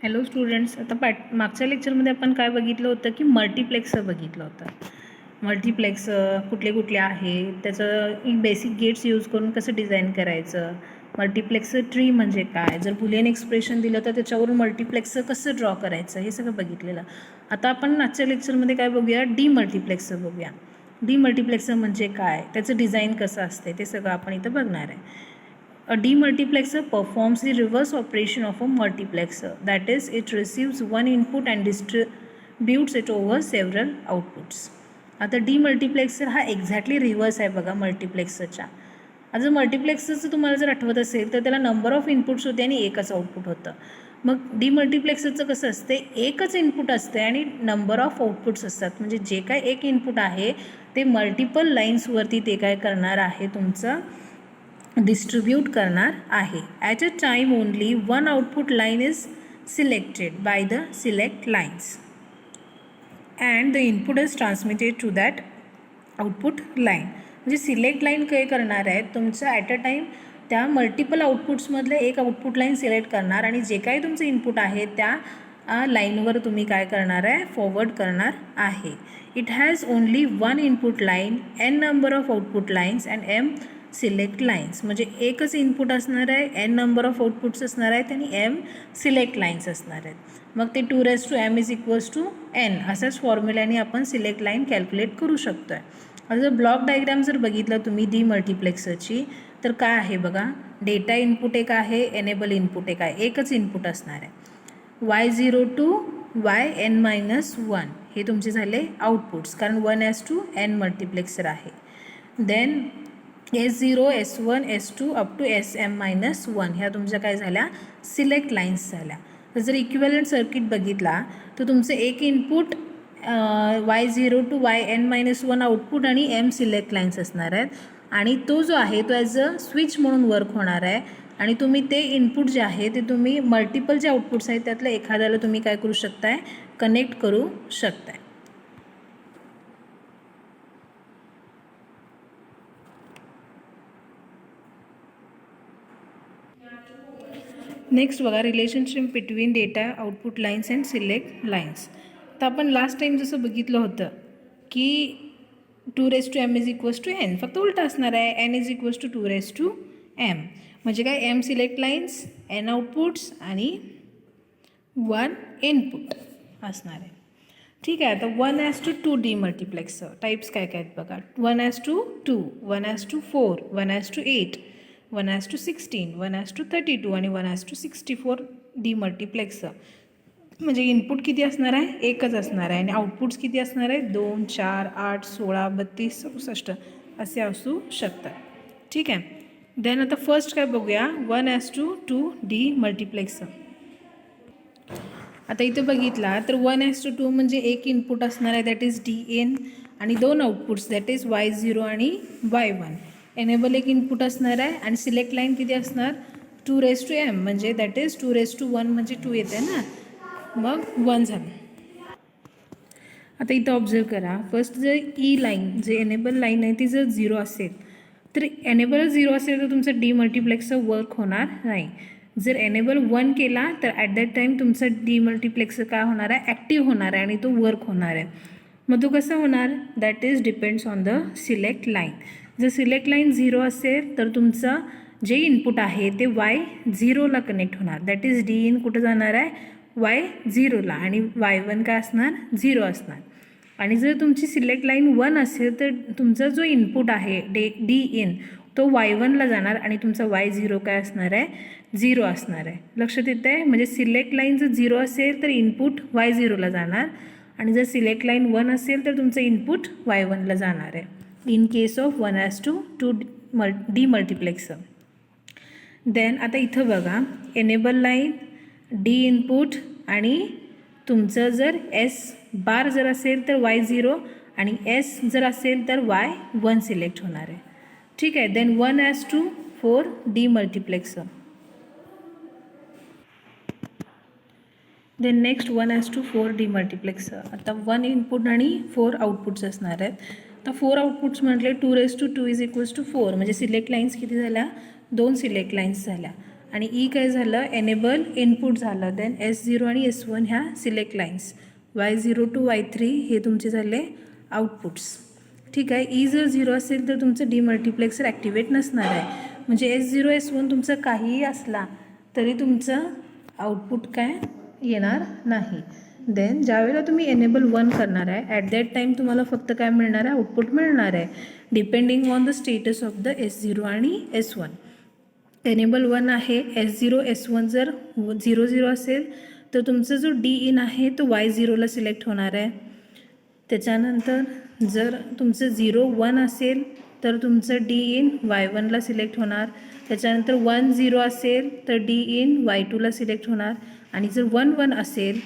Hello students, आता मागच्या लेक्चरमध्ये आपण काय बघितलं होतं की मल्टिप्लेक्सर बघितलं होतं. मल्टिप्लेक्सर कुठले कुठले आहे, त्याचं बेसिक गेट्स यूज करून कसं डिझाईन करायचं, मल्टिप्लेक्सर ट्री म्हणजे काय, जर बुलियन एक्सप्रेशन दिलं तर त्याच्यावरून मल्टिप्लेक्सर कसं ड्रॉ करायचं, हे सगळं बघितलेलं. आता आपण आजच्या लेक्चरमध्ये काय बघूया, डीमल्टिप्लेक्सर बघूया. डीमल्टिप्लेक्सर म्हणजे काय, त्याचं डिझाईन कसं असते ते सगळं आपण इथं बघणार आहे. A demultiplexer performs the reverse operation of a multiplexer. That is, it receives one input and distributes it over several outputs. आता डीमल्टिप्लेक्सर हा एक्झॅक्टली रिव्हर्स आहे बघा मल्टिप्लेक्सरच्या. आता मल्टिप्लेक्सरचं तुम्हाला जर आठवत असेल तर त्याला नंबर ऑफ इनपुट्स होते आणि एकच आउटपुट होतं. मग डीमल्टिप्लेक्सरचं कसं असते, एकच इनपुट असते आणि नंबर ऑफ आउटपुट्स असतात. म्हणजे जे काय एक इनपुट आहे ते मल्टिपल लाईन्सवरती ते काय करणार आहे, तुमचं डिस्ट्रीब्यूट करणार आहे. At a time only one output line is selected by the select lines and the input is transmitted to that output line. म्हणजे सिलेक्ट लाईन काय करणार आहे, तुमचं ॲट अ टाईम त्या मल्टिपल आउटपुट्समधले एक आउटपुट लाईन सिलेक्ट करणार आणि जे काही तुमचं इनपुट आहे त्या लाईनवर तुम्ही काय करणार आहे, फॉरवर्ड करणार आहे. It has only one input line, N number of output lines and M select lines. म्हणजे एकच इनपुट असणार आहे, एन नंबर ऑफ आउटपुट्स असणार आहेत आणि एम सिलेक्ट लाईन्स असणार आहेत. मग ते 2m is equals to N अशाच फॉर्म्युल्याने आपण सिलेक्ट लाईन कॅल्क्युलेट करू शकतो आहे. आता जर ब्लॉक डायग्राम जर बघितलं तुम्ही डीमल्टिप्लेक्सरची तर काय आहे बघा, डेटा इनपुट एक आहे, एनेबल इनपुट एक आहे, एकच इनपुट असणार आहे. y0 to yn-1 हे तुमचे झाले आउटपुट्स, कारण 1:n मल्टिप्लेक्सर आहे. Then S0, S1, S2 up to SM-1 ह्या तुमच्या काय झाल्या, सिलेक्ट लाईन्स झाल्या. तर जर इक्विव्हॅलंट सर्किट बघितला तर तुमचं एक input y0 to yn-1 output आणि m सिलेक्ट लाईन्स असणार आहेत आणि तो जो आहे तो ॲज अ स्विच म्हणून वर्क होणार आहे आणि तुम्ही ते इनपुट जे आहे ते तुम्ही मल्टिपल जे आउटपुट्स आहेत त्यातलं एखाद्याला तुम्ही काय करू शकताय, कनेक्ट करू शकताय. नेक्स्ट बघा, relationship between data output lines and select lines. तर आपण लास्ट टाईम जसं बघितलं होतं की 2m is equals to n, फक्त उलटं असणार आहे, n is equals to 2m. म्हणजे काय, m select lines, n outputs आणि 1 इनपुट असणार आहे. ठीक आहे. आता 1:2 डीमल्टिप्लेक्सर टाईप्स काय काय आहेत बघा, 1:2, 1:4, 1:8, 1:16, 1:32 आणि 1:64 डीमल्टिप्लेक्सर. म्हणजे इनपुट किती असणार आहे, एकच असणार आहे आणि आउटपुट्स किती असणार आहे, 2, 4, 8, 16, 32, 64 असे असू शकतात. ठीक आहे. देन आता फर्स्ट काय बघूया, 1:2 डीमल्टिप्लेक्सर. आता इथे बघितला तर 1:2 म्हणजे एक इनपुट असणार आहे, दॅट इज DN आणि दोन आउटपुट्स दॅट इज Y0 आणि Y1. एनेबल एक इनपुट असणार आहे आणि सिलेक्ट लाईन किती असणार, 2m म्हणजे दॅट इज 2:1 म्हणजे 2 येते ना, मग 1 झालं. आता इथं ऑब्झर्व करा, फर्स्ट जर ई लाईन जे एनेबल लाईन आहे ती जर 0 असेल तर एनेबल 0 असेल तर तुमचं डीमल्टिप्लेक्सर वर्क होणार नाही. जर एनेबल 1 केला तर ॲट दॅट टाईम तुमचा डीमल्टिप्लेक्सर काय होणार आहे, ॲक्टिव्ह होणार आहे आणि तो वर्क होणार आहे. मग तो कसा होणार, that is depends on the select line. जर सिलेक्ट लाईन 0 असेल तर तुमचं जे इनपुट आहे ते Y0ला कनेक्ट होणार, दॅट इज DN कुठं जाणार आहे, Y0ला आणि Y1 काय असणार, 0 असणार. आणि जर तुमची सिलेक्ट लाईन 1 असेल तर तुमचा जो इनपुट आहे DN तो Y1ला जाणार आणि तुमचा Y0 काय असणार आहे, 0 असणार आहे. लक्षात येतं आहे, म्हणजे सिलेक्ट लाईन जर 0 असेल तर इनपुट Y0ला जाणार आणि जर सिलेक्ट लाईन 1 असेल तर तुमचं इनपुट Y1ला जाणार आहे, in case of 1:2 demultiplexer. Then आता इथं बघा, एनेबल लाईन, D इनपुट आणि तुमचं जर S बार जर असेल तर Y0 आणि S जर असेल तर Y1 सिलेक्ट होणार आहे. ठीक आहे. Then 1:4 demultiplexer. Then next 1:4 demultiplexer. आता 1 इनपुट आणि 4 आउटपुट्स असणार आहेत. आता 4 आउटपुट्स म्हटले 2:2 इज इक्वल्स टू 4 म्हणजे सिलेक्ट लाईन्स किती झाल्या, 2 सिलेक्ट लाईन्स झाल्या आणि ई काय झालं, एनेबल इनपुट झालं. देन S0 आणि S1 ह्या select lines, Y0 to Y3 हे तुमचे झाले आउटपुट्स. ठीक आहे. ई जर 0 असेल तर तुमचं डीमल्टिप्लेक्सर ॲक्टिवेट नसणार आहे. म्हणजे S0 S1 तुमचं काहीही असला तरी तुमचं आउटपुट काय येणार नाही. देन ज्यावेळेला तुम्ही एनेबल 1 करणार आहे ॲट दॅट टाईम तुम्हाला फक्त काय मिळणार आहे, आउटपुट मिळणार आहे depending on the status of the S0 आणि S1. एनेबल 1 आहे, S0 S1 जर 0 0 असेल तर तुमचा जो D in आहे तो Y0ला सिलेक्ट होणार आहे. त्याच्यानंतर जर तुमचं 0 1 असेल तर तुमचं D in Y1ला सिलेक्ट होणार. त्याच्यानंतर 1 0 असेल तर D in Y2ला सिलेक्ट होणार. आणि जर 1 1 असेल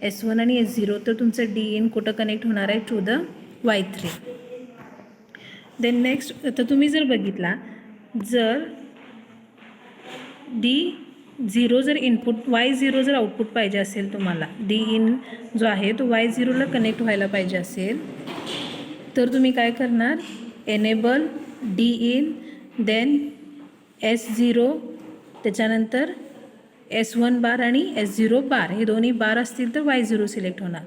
S1 आणि S0 तर तुमचं D in कुठं कनेक्ट होणार आहे, to the Y3. Then next आता तुम्ही जर बघितला, जर D0 जर इनपुट Y0 जर आउटपुट पाहिजे असेल तुम्हाला, D in जो आहे तो Y0ला कनेक्ट व्हायला पाहिजे असेल तर तुम्ही काय करणार, enable D in then S0 त्याच्यानंतर S1 बार आणि S0 बार हे दोन्ही बार असतील तर Y0 सिलेक्ट होणार.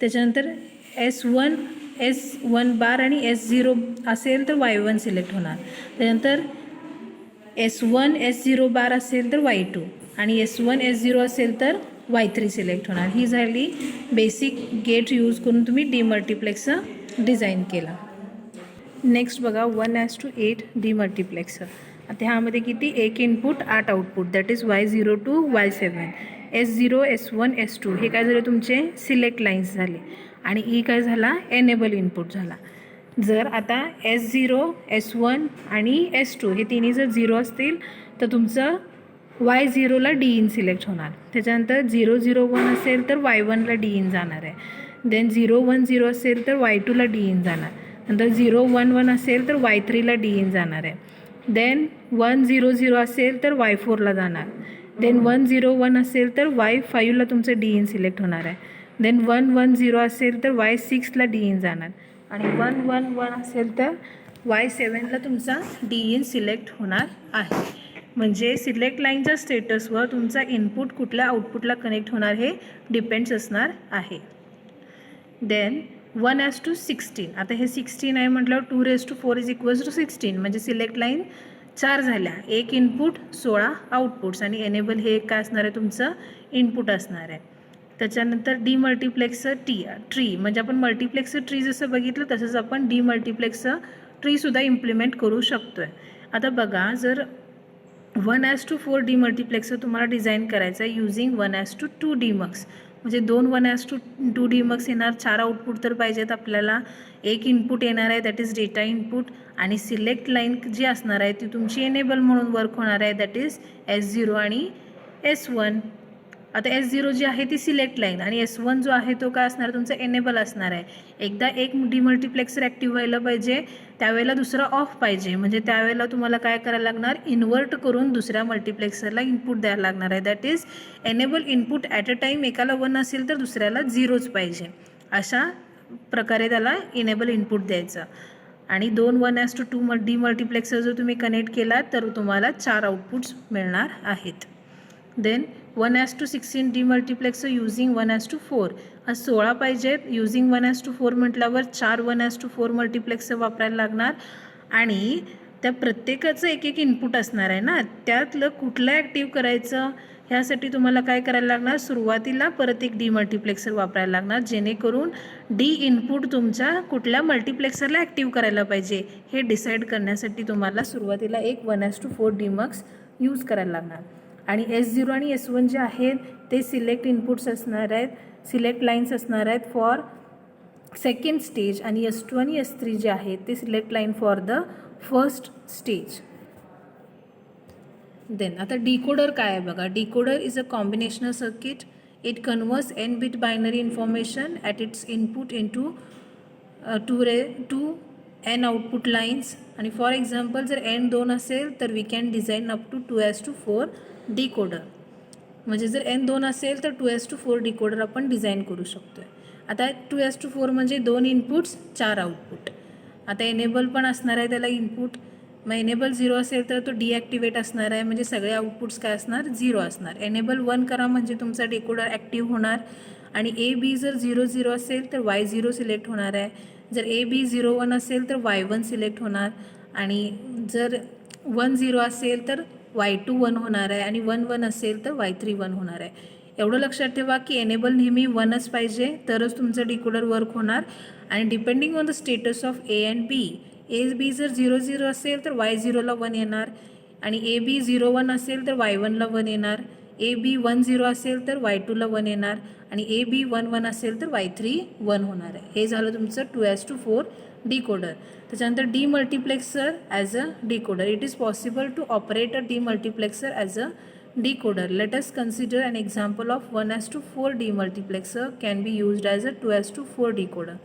त्याच्यानंतर S1 बार आणि S0 असेल तर Y1 सिलेक्ट होणार. त्यानंतर S1 S0 बार असेल तर Y2 आणि S1 S0 असेल तर Y3 सिलेक्ट होणार. ही झाली बेसिक गेट यूज करून तुम्ही डीमल्टिप्लेक्सर डिझाईन केला. नेक्स्ट बघा 1:8 डीमल्टिप्लेक्सर. आता ह्यामध्ये किती, एक input 8 output, that is Y0 to Y7. S0 S1 S2 हे काय झाले तुमचे सिलेक्ट लाईन्स झाले. आणि ई काय झाला, एनेबल इनपुट झाला. जर आता S0 S1 आणि S2 हे तिन्ही जर 0 असतील तर तुमचं Y0ला D in सिलेक्ट होणार. त्याच्यानंतर 0 0 1 असेल तर Y1ला D in जाणार आहे. देन 0 1 0 असेल तर Y2ला D in जाणार. नंतर 0 1 1 असेल तर Y3ला D in जाणार आहे. देन 1 0 0 असेल तर Y4ला जाणार. देन 1 0 1 असेल तर Y5ला तुमचं D in सिलेक्ट होणार आहे. देन 1 1 0 असेल तर Y6ला D in जाणार. आणि 1 1 1 असेल तर Y7ला तुमचा D in सिलेक्ट होणार आहे. म्हणजे सिलेक्ट लाईनच्या स्टेटसवर तुमचा इनपुट कुठल्या आउटपुटला कनेक्ट होणार हे डिपेंड्स असणार आहे. देन 1:16. आता हे 16 आहे म्हटल्यावर 2⁴ इज इक्वल्स टू 16. म्हणजे सिलेक्ट लाईन 4 झाल्या, एक इनपुट 16 आउटपुट्स. आणि एनेबल हे काय असणार आहे, तुमचं इनपुट असणार आहे. त्याच्यानंतर डीमल्टिप्लेक्सर ट्री, म्हणजे आपण मल्टिप्लेक्सर ट्री जसं बघितलं तसंच आपण डीमल्टिप्लेक्सर ट्रीसुद्धा इम्प्लिमेंट करू शकतो आहे. आता बघा, जर 1:4 डीमल्टिप्लेक्सर तुम्हाला डिझाईन करायचं आहे युझिंग 1:2 डीमक्स, म्हणजे 2 1:2 डीमक्स येणार. 4 आउटपुट तर पाहिजेत आपल्याला, एक इनपुट येणार आहे दॅट इज डेटा इनपुट. आणि सिलेक्ट लाईन जी असणार आहे ती तुमची एनेबल म्हणून वर्क होणार आहे, दॅट इज S0 आणि S1. आता S0 जी आहे ती सिलेक्ट लाईन आणि S1 जो आहे तो काय असणार, तुमचा एनेबल असणार आहे. एकदा एक डीमल्टिप्लेक्सर ॲक्टिव्ह व्हायला पाहिजे त्यावेळेला दुसरा ऑफ पाहिजे, म्हणजे त्यावेळेला तुम्हाला काय करायला लागणार, इन्व्हर्ट करून दुसऱ्या मल्टिप्लेक्सरला इनपुट द्यायला लागणार आहे. That is enable input at a time एकाला 1 असेल तर दुसऱ्याला 0च पाहिजे. अशा प्रकारे त्याला इनेबल इनपुट द्यायचं. आणि 2 1:2 डीमल्टिप्लेक्सर जर तुम्ही कनेक्ट केला तर तुम्हाला 4 आउटपुट्स मिळणार आहेत. Then 1:16 demultiplexer using 1:4. 16 पाहिजेत, युझिंग 1:4 म्हटल्यावर 4 1:4 मल्टिप्लेक्सर वापरायला लागणार. आणि त्या प्रत्येकाचं एक एक इनपुट असणार आहे ना, त्यातलं कुठलं ॲक्टिव्ह करायचं ह्यासाठी तुम्हाला काय करायला लागणार, सुरुवातीला परत एक डीमल्टिप्लेक्सर वापरायला लागणार, जेणेकरून डी इनपुट तुमच्या कुठल्या मल्टिप्लेक्सरला ॲक्टिव्ह करायला पाहिजे हे डिसाईड करण्यासाठी तुम्हाला सुरुवातीला एक 1:4 डीमक्स यूज करायला लागणार. आणि S0 आणि S1 जे आहेत ते सिलेक्ट इनपुट्स असणार आहेत, सिलेक्ट लाईन्स असणार आहेत फॉर सेकंड स्टेज. आणि S2 आणि S3 जे आहेत ते select line for the first stage. Then आता डिकोडर काय आहे बघा. Decoder is a combinational circuit. It converts n bit binary information at its input into two n output lines. आणि फॉर एक्झाम्पल जर n 2 असेल तर we can design up to 2:4 decoder. म्हणजे जर n 2 असेल तर 2:4 डिकोडर आपण डिझाईन करू शकतो आहे. आता 2:4 म्हणजे 2 इनपुट्स 4 आउटपुट. आता एनेबल पण असणार आहे त्याला इनपुट. मग एनेबल 0 असेल तर तो डिॲक्टिवेट असणार आहे, म्हणजे सगळे आउटपुट्स काय असणार 0 असणार. एनेबल 1 करा म्हणजे तुमचा डिकोडर ॲक्टिव्ह होणार. आणि AB जर 0 0 असेल तर Y0 सिलेक्ट होणार आहे. जर AB 0 1 असेल तर Y1 सिलेक्ट होणार. आणि जर 1 0 असेल तर Y2 1 होणार आहे. आणि 1 1 असेल तर Y3 1 होणार आहे. एवढं लक्षात ठेवा की एनेबल नेहमी 1च पाहिजे, तरच तुमचं डिकोडर वर्क होणार. आणि depending on the status of A and B, AB जर 0 0 असेल तर Y0ला 1 येणार. आणि AB 0 1 असेल तर Y1ला 1 येणार. AB 1 0 असेल तर Y2ला 1 येणार. आणि AB 1 1 असेल तर Y3 1 होणार आहे. हे झालं तुमचं 2:4 डिकोडर. त्याच्यानंतर demultiplexer as a decoder. It is possible to operate a demultiplexer as a decoder. Let us consider an example of 1:4 demultiplexer can be used as a 2:4 decoder.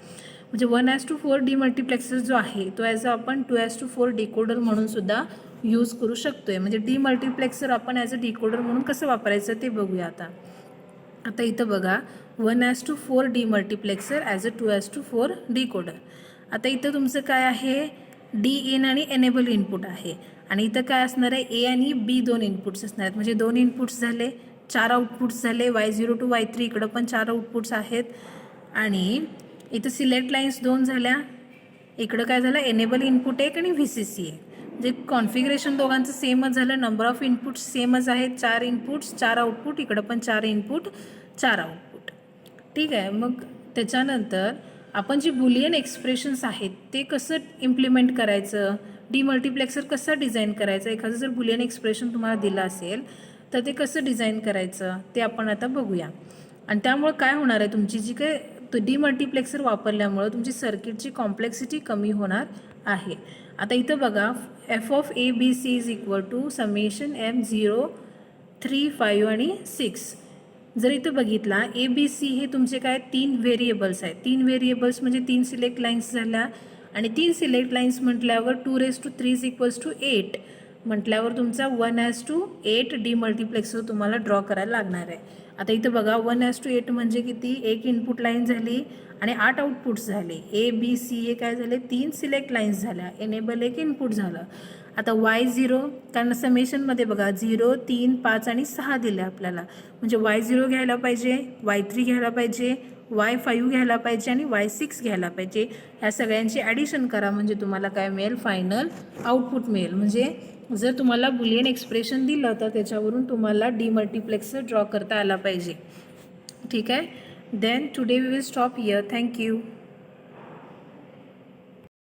म्हणजे 1:4 डीमल्टिप्लेक्सर जो आहे तो ॲज अ आपण 2:4 decoder म्हणून सुद्धा use करू शकतोय. म्हणजे डीमल्टिप्लेक्सर आपण ॲज अ डिकोडर म्हणून कसं वापरायचं ते बघूया आता. आता इथं बघा 1:4 डीमल्टिप्लेक्सर ॲज अ 2:4 डिकोडर. आता इथं तुमचं काय आहे, डी इन आणि एनेबल इनपुट आहे. आणि इथं काय असणार आहे, ए आणि बी 2 इनपुट्स असणार आहेत. म्हणजे 2 इनपुट्स झाले, 4 आउटपुट्स झाले. Y0 to Y3 इकडं पण 4 आउटपुट्स आहेत. आणि इथं सिलेक्ट लाईन्स 2 झाल्या. इकडं काय झालं, एनेबल इनपुट 1 आणि VCC 1. म्हणजे कॉन्फिगरेशन दोघांचं सेमच झालं. नंबर ऑफ इनपुट्स सेमच आहेत, 4 इनपुट्स 4 आउटपुट. इकडं पण 4 इनपुट 4 आउटपुट. ठीक आहे. मग त्याच्यानंतर आपण जी बुलियन एक्सप्रेशन्स आहेत ते कसं इम्प्लिमेंट करायचं, डीमल्टिप्लेक्सर कसं डिझाईन करायचं. एखादं जर बुलियन एक्सप्रेशन तुम्हाला दिलं असेल तर ते कसं डिझाईन करायचं ते आपण आता बघूया. आणि त्यामुळे काय होणार आहे, तुमची जी काय डीमल्टिप्लेक्सर वापरल्यामुळं तुमची सर्किटची कॉम्प्लेक्सिटी कमी होणार आहे. आता इथं बघा f(a,b,c) is equal to summation m0 3 5 आणि 6. जर इथं बघितला ABC हे तुमचे काय 3 व्हेरिएबल्स आहेत. 3 व्हेरिएबल्स म्हणजे 3 सिलेक्ट लाईन्स झाल्या. आणि 3 सिलेक्ट लाईन्स म्हटल्यावर 2⁻³ इक्वल्स टू 8 म्हटल्यावर तुमचा 1:8 डीमल्टिप्लेक्सर तुम्हाला ड्रॉ करायला लागणार आहे. आता इथं बघा 1:8 म्हणजे किती, 1 इनपुट लाईन झाली आणि 8 आउटपुट्स झाले. ABC हे काय झाले, 3 सिलेक्ट लाईन्स झाल्या. एनेबल 1 इनपुट झालं. आता Y0 कारण समेशनमध्ये बघा 0 3 5 आणि 6 दिले आपल्याला. म्हणजे Y0 घ्यायला पाहिजे, Y3 घ्यायला पाहिजे, Y5 घ्यायला पाहिजे आणि Y6 घ्यायला पाहिजे. ह्या सगळ्यांची ॲडिशन करा म्हणजे तुम्हाला काय मिळेल, फायनल आउटपुट मिळेल. म्हणजे जर तुम्हाला बुलियन एक्सप्रेशन दिलं तर त्याच्यावरून तुम्हाला डीमल्टिप्लेक्सर ड्रॉ करता आला पाहिजे. ठीक आहे. Then today we will stop here. Thank you.